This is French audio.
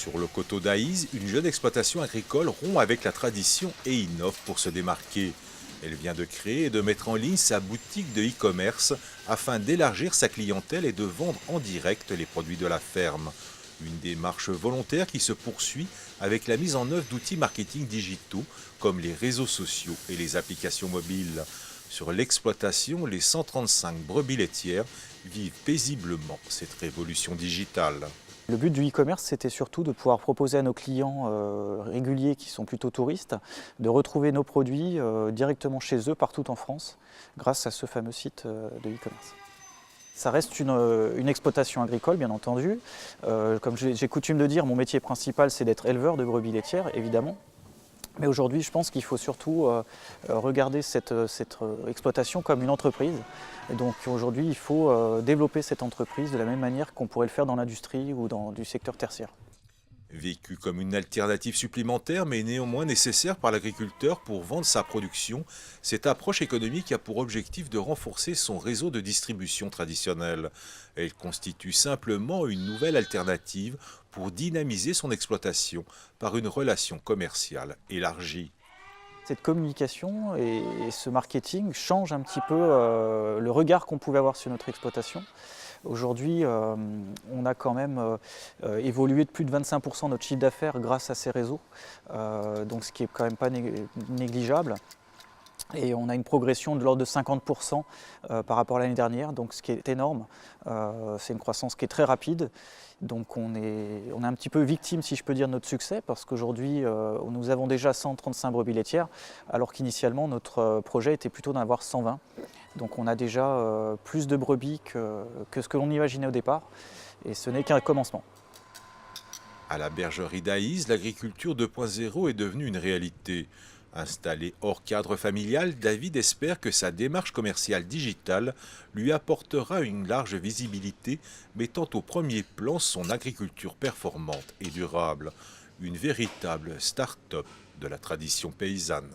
Sur le coteau d'Aïs, une jeune exploitation agricole rompt avec la tradition et innove pour se démarquer. Elle vient de créer et de mettre en ligne sa boutique de e-commerce afin d'élargir sa clientèle et de vendre en direct les produits de la ferme. Une démarche volontaire qui se poursuit avec la mise en œuvre d'outils marketing digitaux comme les réseaux sociaux et les applications mobiles. Sur l'exploitation, les 135 brebis laitières vivent paisiblement cette révolution digitale. Le but du e-commerce, c'était surtout de pouvoir proposer à nos clients réguliers qui sont plutôt touristes, de retrouver nos produits directement chez eux partout en France grâce à ce fameux site de e-commerce. Ça reste une exploitation agricole, bien entendu. Comme j'ai coutume de dire, mon métier principal, c'est d'être éleveur de brebis laitières, évidemment. Mais aujourd'hui, je pense qu'il faut surtout regarder cette exploitation comme une entreprise. Et donc aujourd'hui, il faut développer cette entreprise de la même manière qu'on pourrait le faire dans l'industrie ou dans du secteur tertiaire. Vécu comme une alternative supplémentaire, mais néanmoins nécessaire par l'agriculteur pour vendre sa production, cette approche économique a pour objectif de renforcer son réseau de distribution traditionnel. Elle constitue simplement une nouvelle alternative pour dynamiser son exploitation par une relation commerciale élargie. Cette communication et ce marketing changent un petit peu le regard qu'on pouvait avoir sur notre exploitation. Aujourd'hui, on a quand même évolué de plus de 25% notre chiffre d'affaires grâce à ces réseaux, donc ce qui est quand même pas négligeable. Et on a une progression de l'ordre de 50% par rapport à l'année dernière, donc ce qui est énorme. C'est une croissance qui est très rapide. Donc on est un petit peu victime, si je peux dire, de notre succès, parce qu'aujourd'hui, nous avons déjà 135 brebis laitières, alors qu'initialement, notre projet était plutôt d'en avoir 120. Donc on a déjà plus de brebis que ce que l'on imaginait au départ, et ce n'est qu'un commencement. À la bergerie d'Aïs, l'agriculture 2.0 est devenue une réalité. Installé hors cadre familial, David espère que sa démarche commerciale digitale lui apportera une large visibilité, mettant au premier plan son agriculture performante et durable, une véritable start-up de la tradition paysanne.